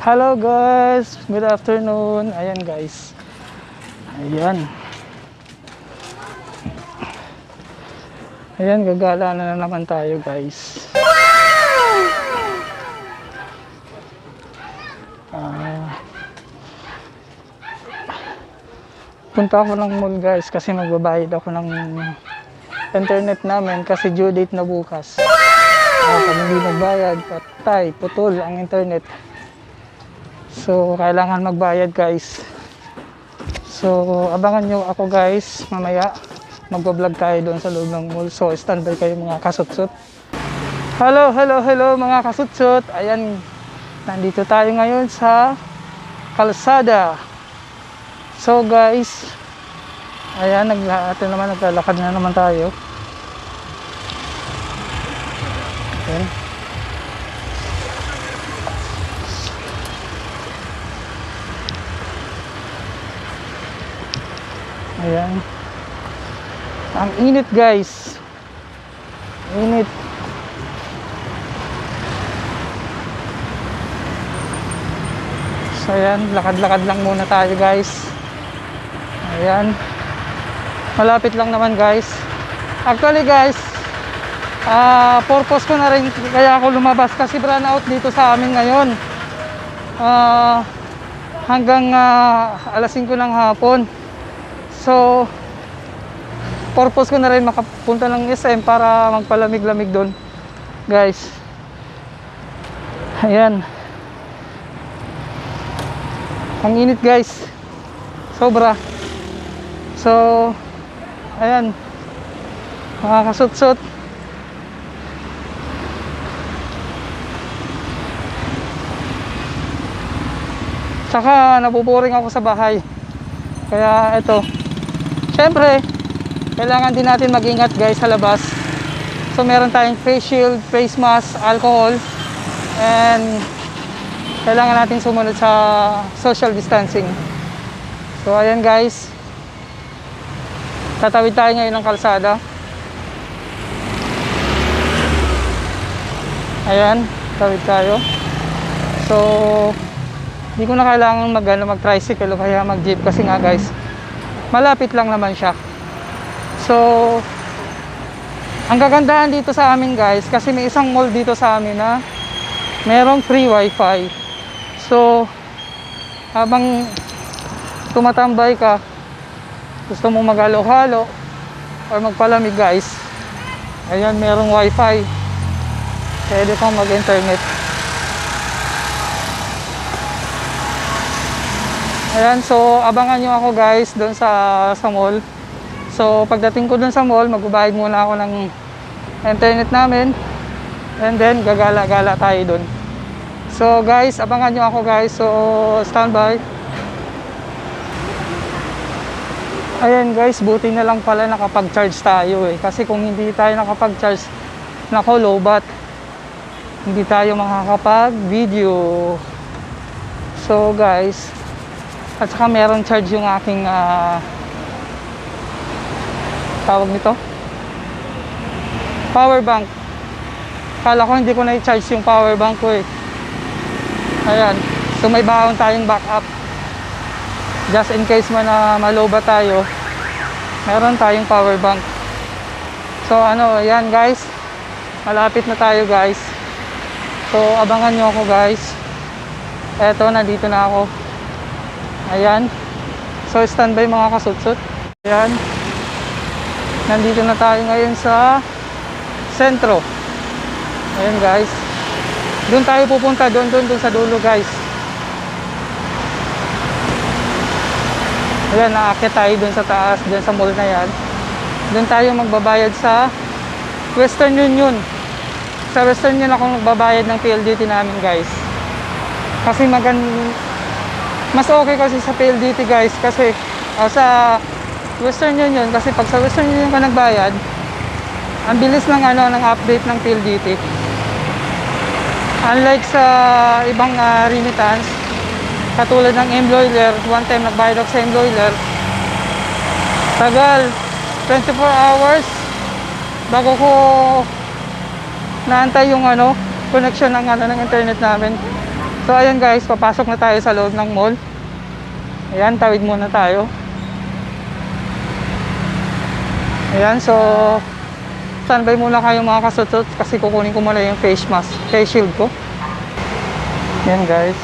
Hello guys, good afternoon. Ayan guys. Ayan. Ayan, gagala na naman tayo guys. Punta ako ng mall guys kasi magbabayad ako ng internet namin kasi due date na bukas. Pag hindi nagbayad, patay, putol ang internet. So, kailangan magbayad guys. So, abangan nyo ako guys. Mamaya, magbablog tayo doon sa loob ng mall. So, standby kayo mga kasutsot. Hello mga kasutsot. Ayan, nandito tayo ngayon sa kalsada. So guys, ayan, naglalakad na naman tayo. Ayan. Ayan. Ang init guys. Init. So ayan, lakad-lakad lang muna tayo guys. Ayan. Malapit lang naman guys. Actually guys, purpose ko na rin kaya ako lumabas kasi brand out dito sa amin ngayon. Hanggang alas 5 ng hapon. So, purpose ko na rin makapunta ng SM para magpalamig-lamig doon, guys. Ayan. Ang init, guys. Sobra. So, ayan. Mga kasutsot. Tsaka, napupuring ako sa bahay. Kaya, ito. Siyempre, kailangan din natin mag-ingat guys sa labas. So meron tayong face shield, face mask, alcohol, and kailangan natin sumunod sa social distancing. So ayan guys, tatawid tayo ngayon ng kalsada. Ayan, tawid tayo. So hindi ko na kailangan mag-tricycle o kaya mag-jeep kasi nga guys, malapit lang naman siya. So, ang kagandahan dito sa amin guys, kasi may isang mall dito sa amin na merong free wifi. So, habang tumatambay ka, gusto mong maghalo-halo or magpalamig guys, ayan, merong wifi. Pwede kang mag-internet. Ayan, so abangan nyo ako guys doon sa mall. So pagdating ko doon sa mall, magbabayad muna ako ng internet namin. And then gagala-gala tayo doon. So guys, abangan nyo ako guys. So standby. Ayan guys, buti na lang pala nakapag-charge tayo eh. Kasi kung hindi tayo nakapag-charge, nako, lowbat. Hindi tayo makakapag-video. So guys, at saka meron charge yung aking tawag nito, power bank. Kala ko hindi ko na i-charge yung power bank ko eh. Ayan, so may baon tayong backup just in case man na maloba tayo, meron tayong power bank. So ano, ayan guys, malapit na tayo guys. So abangan nyo ako guys. Eto, nandito na ako. Ayan. So standby mga kasutsot. Ayan. Nandito na tayo ngayon sa sentro. Ayan guys. Doon tayo pupunta, doon sa dulo guys. Ayan, naakyat tayo doon sa taas, doon sa mall na yan. Doon tayo magbabayad sa Western Union. Sa Western Union ako magbabayad ng pldt namin guys. Kasi mas okay kasi sa pldt guys, kasi sa Western Union, kasi pag sa Western Union ka nagbayad, ang bilis ng ng update ng pldt. Unlike sa ibang remittance, katulad ng Embroiler, one time nagbayad ako sa Embroiler, tagal 24 hours bago ko naantay yung connection ng ng internet namin. So ayan guys, papasok na tayo sa loob ng mall. Ayan, tawid muna tayo. Ayan, so standby muna kayo mga kasutot kasi kukunin ko muna yung face mask, face shield ko. Ayan guys,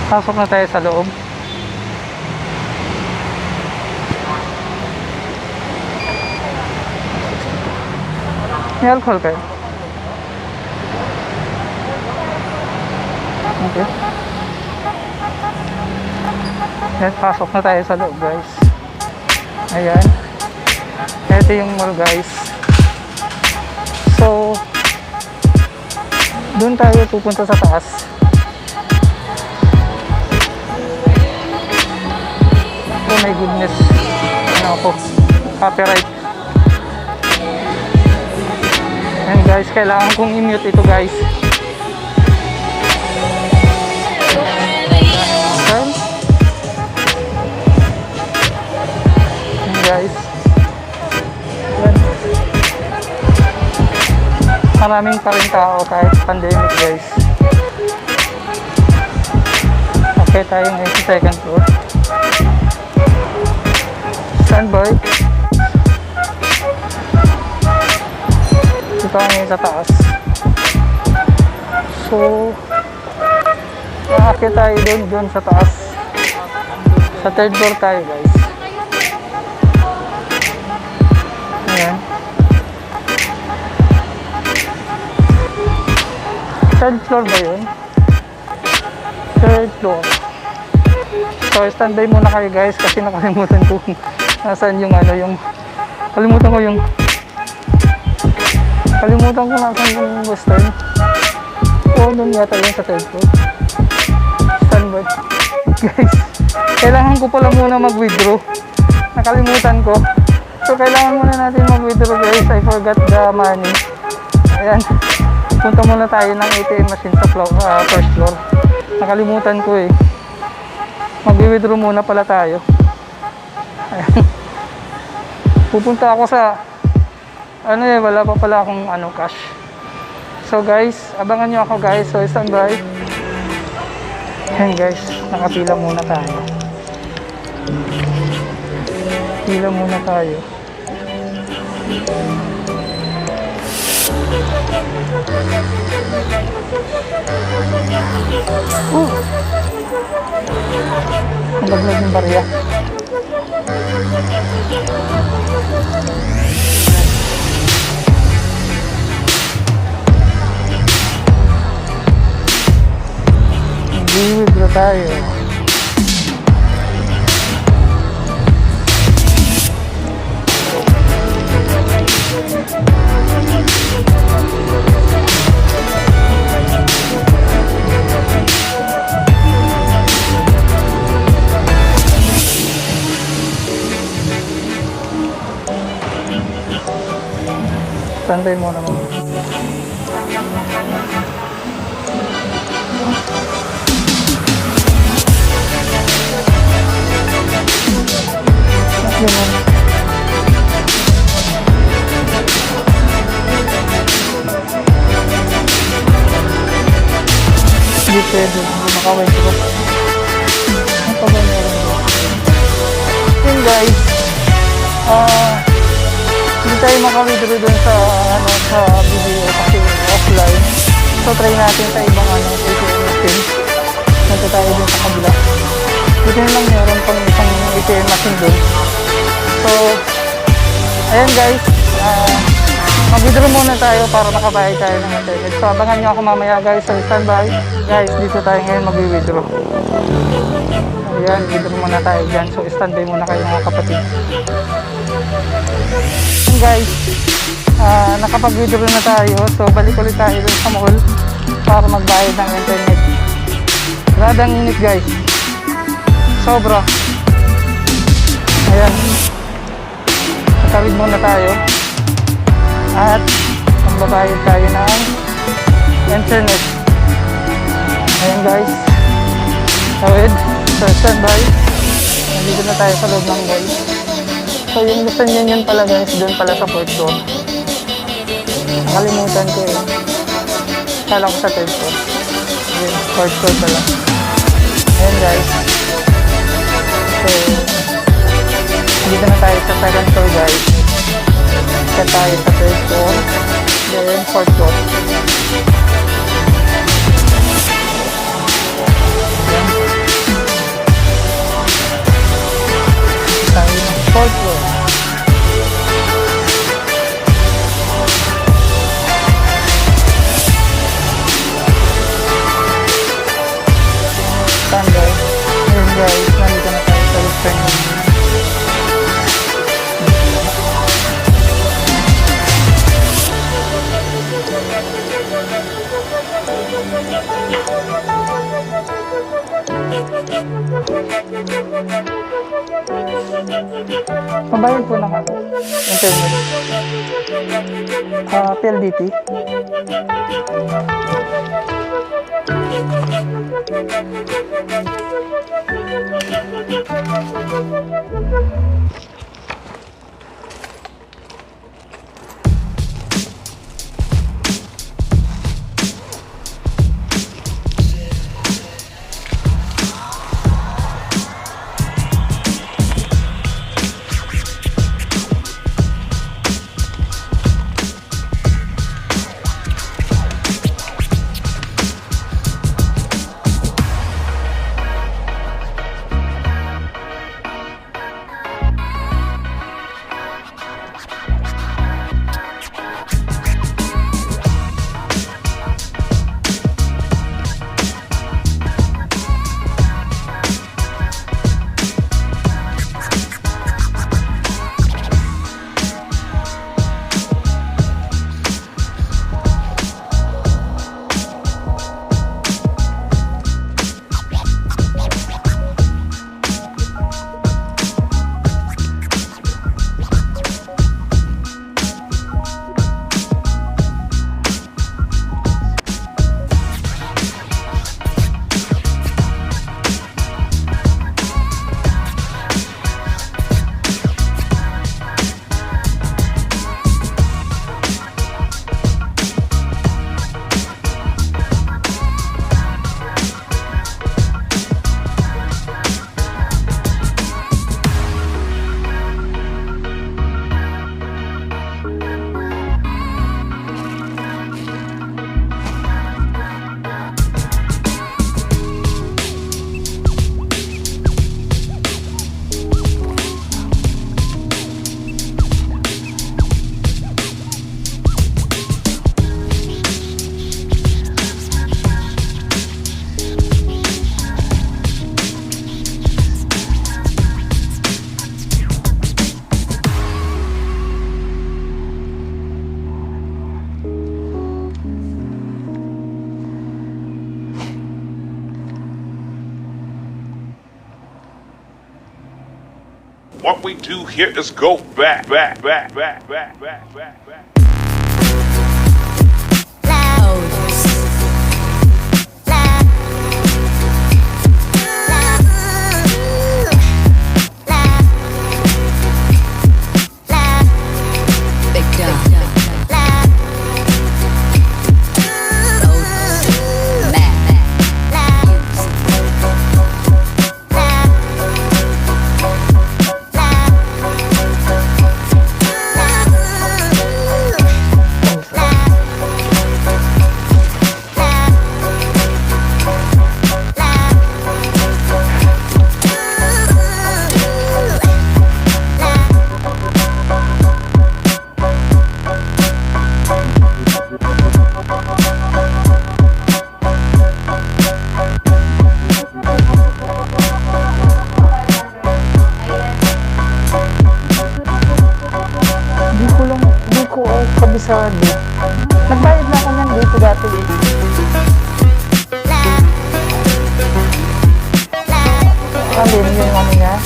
pasok na tayo sa loob. May alcohol kayo? Okay. Ayan, pasok na tayo sa loob guys. Ayan, ito yung mall guys. So doon tayo pupunta sa taas. Oh my goodness, ano ako, copyright. Ayan guys, kailangan kong i-mute ito guys. Ayan guys. Ayan. Maraming pa rin tao kahit pandemic guys. Okay, tayo ngayon sa second floor. Standby. Dito ngayon sa taas. So aakit tayo doon sa taas. Sa third floor tayo guys. Ayan. Third floor ba yun? Third floor. So standby muna kayo guys kasi nakalimutan ko nasaan yung ano yung kalimutan ko nasaan yung western. O doon yata yun sa third floor. Standby guys, kailangan ko pala muna mag-withdraw, nakalimutan ko. So kailangan muna natin mag-withdraw guys, I forgot the money. Ayan, punta muna tayo ng ATM machine sa first floor. Nakalimutan ko eh. Mag-withdraw muna pala tayo. Ayan. Pupunta ako sa ano eh, wala pa pala akong cash. So guys, abangan nyo ako guys. So standby. Ayan guys, nakapila muna tayo. Pila muna tayo. Ang laglag ng barya. Mag-withdraw tayo. Standby muna mo. Hindi pwede, hindi makawin ko. Ano pa ba meron ko? Yun guys, hindi tayo makawithdraw dun sa sa video kasi offline. So try natin sa ibang ATM machine. Nagka tayo dun sa kabila. Dito lang meron pang isang ATM machine dun. So ayan guys, mag-withdraw muna tayo para makabayad tayo ng internet. So abangan nyo ako mamaya guys. So standby guys, dito tayo ngayon mag-withdraw. Ayan, withdraw muna tayo dyan. So standby muna kayo mga kapatid. Guys, nakapag-withdraw na tayo. So balik ulit tayo dun sa mall para magbayad ng internet. Radang init guys, sobra. Ayan, natawid muna tayo at magbabayad tayo ng internet. Ayan guys, tawid. So standby, nandito na tayo sa loob ng mall. So yung gusto nyo yun pala guys, doon pala sa fourth floor. Nakalimutan ko eh. Kala ko sa third floor. Yun, fourth floor pala. Ayan guys. So, dito na tayo sa second floor guys. Kaya tayo sa third floor. Then, fourth floor. Tayo ng fourth floor. Tambay. Ayan guys, nandito na tayo sa restaurant. Mabayad po ng ano? Internet. PLDT. What we do here is go back. Kabisado. Nagbayad na ako ng dito dati. Ano yun yung ano niya?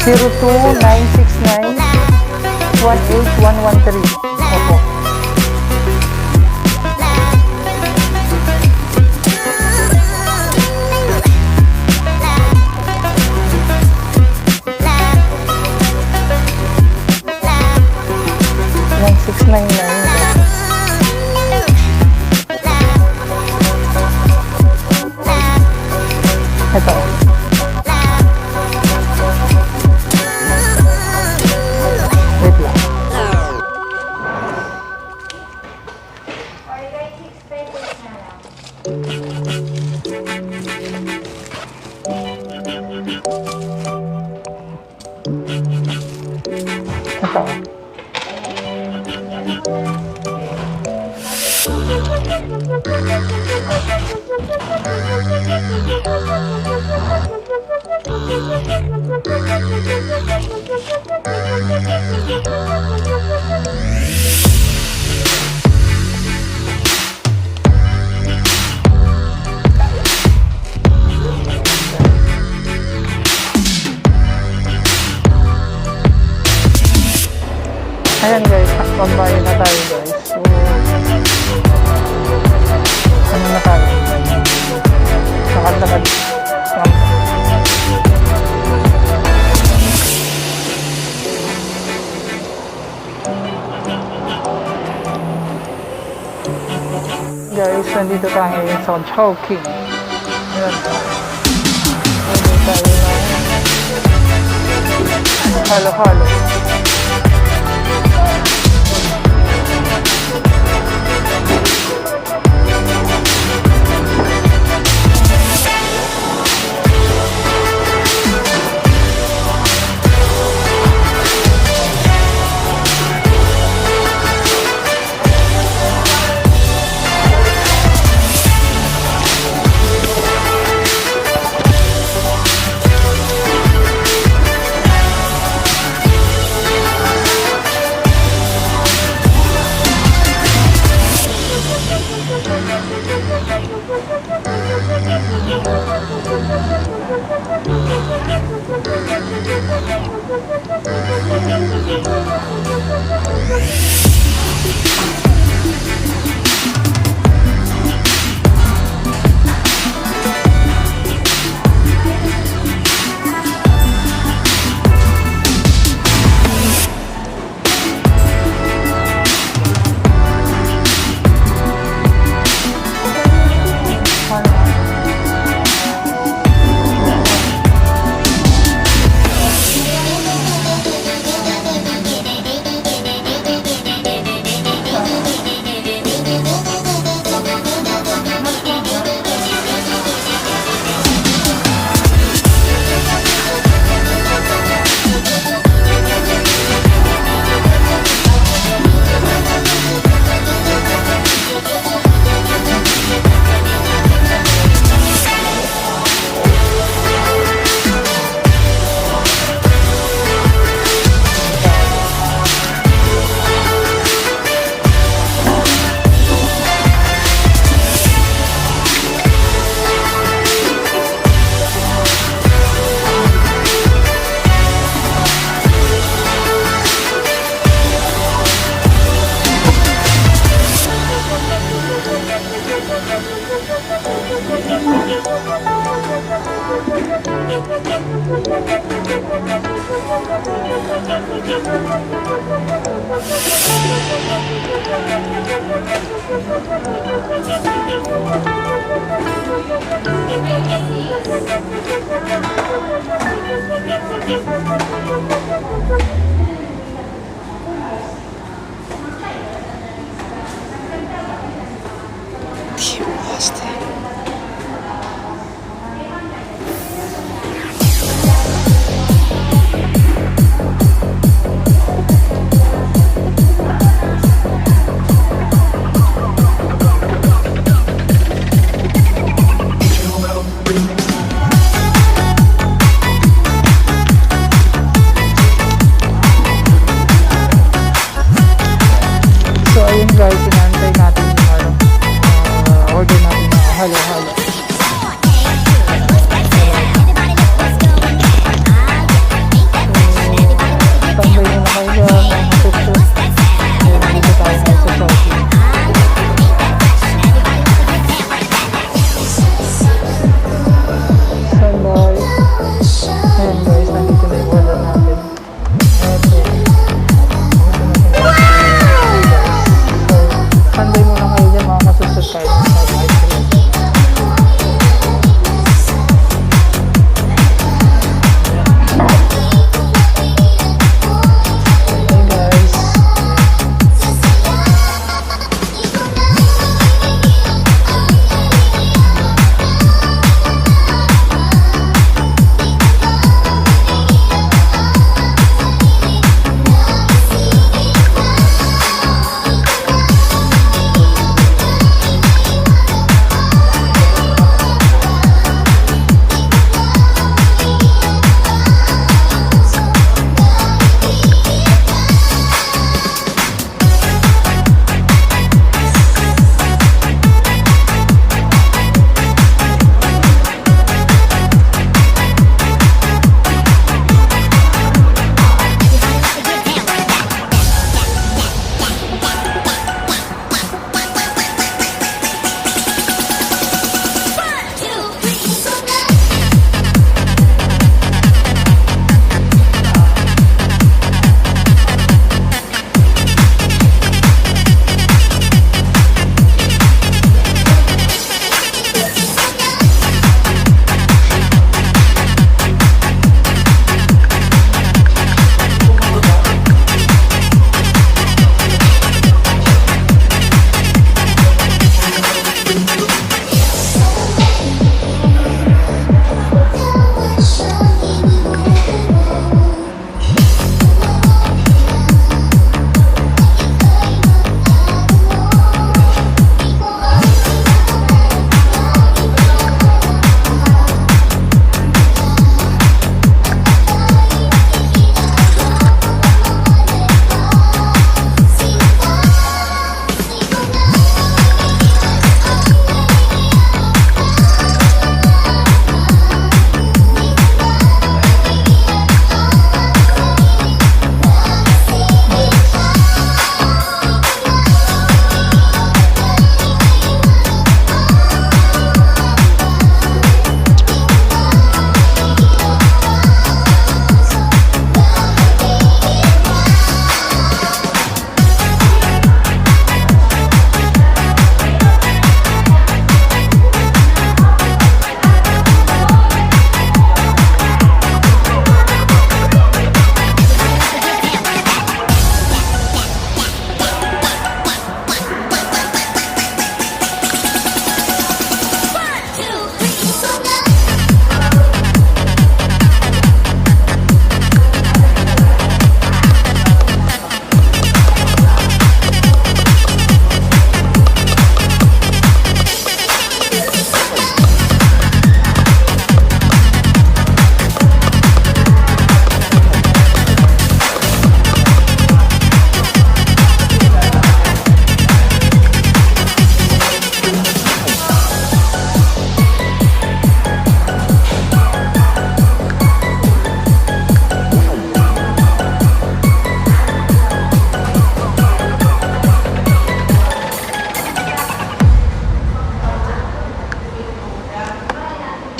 02969-18113. Opo. Tambay na tayo guys. So, ano na tayo? Lakad-lakad. Guys, nandito tayo ngayon sa Chowking. Ayan. Nandito tayo na halo-halo.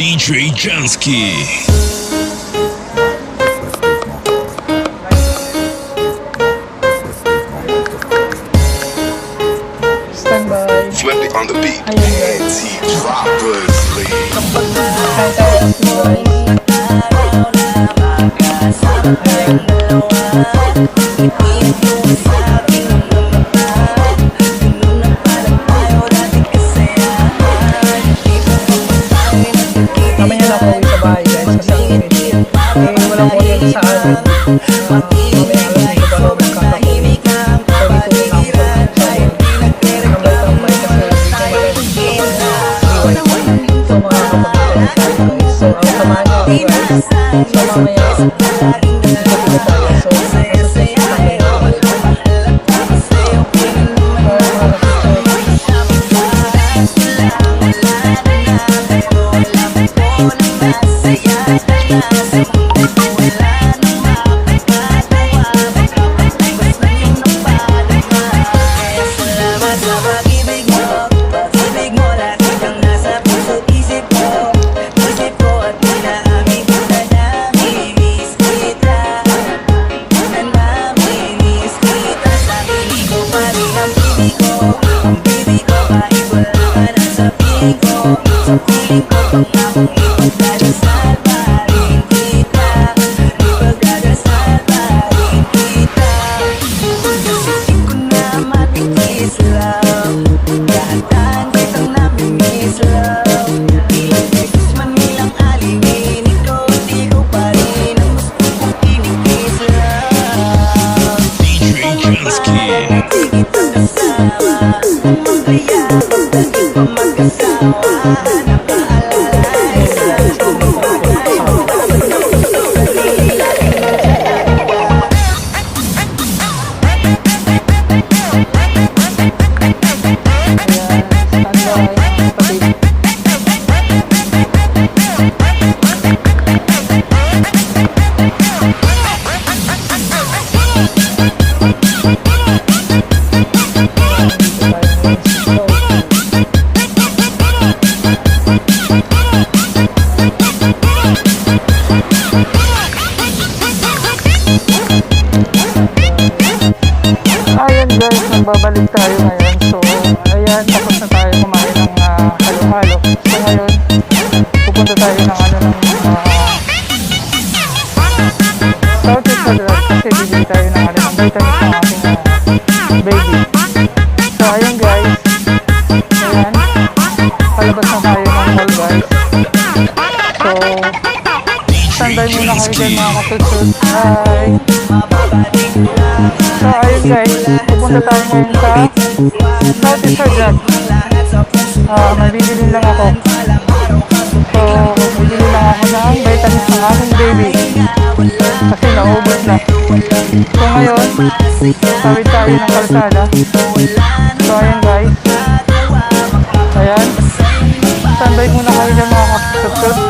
DJ Jansky. Standby. Flip it on the beat. Ayun guys. Droppers, Kami na ako uwi sa bahay guys kasi ang init. Eh, walang kuryente sa amin. Mamaya alas dito pa ako magkakapit. So, dito na ako. Tambay-tambay kasi hindi ko malalim. So, makakapagpapit tayo guys. So, ang samahan nyo ako guys. So, mamaya dito na tayo. So, tambay na ako. Ayan guys, nagbabalik tayo ngayon. So, ayan, tapos na tayo kumain ng halo-halo. So, ngayon, pupunta tayo ng Southeast Address kasi bibili tayo ng ng vitamins ng ating baby. So, ayan guys, ayan, palabas na tayo ng mall guys. So, standby muna kayo dyan mga kapatid. Hi! So ayun guys, pupunta tayo ngayon sa Southeast Address. May bibili lang ako. So, bibili lang ako ng vitamins ng aking baby. Kasi naubos na. So ngayon, tawid tayo ng kalsada. So ayun guys. Ayan. Standby muna kayo dyan mga kapatid.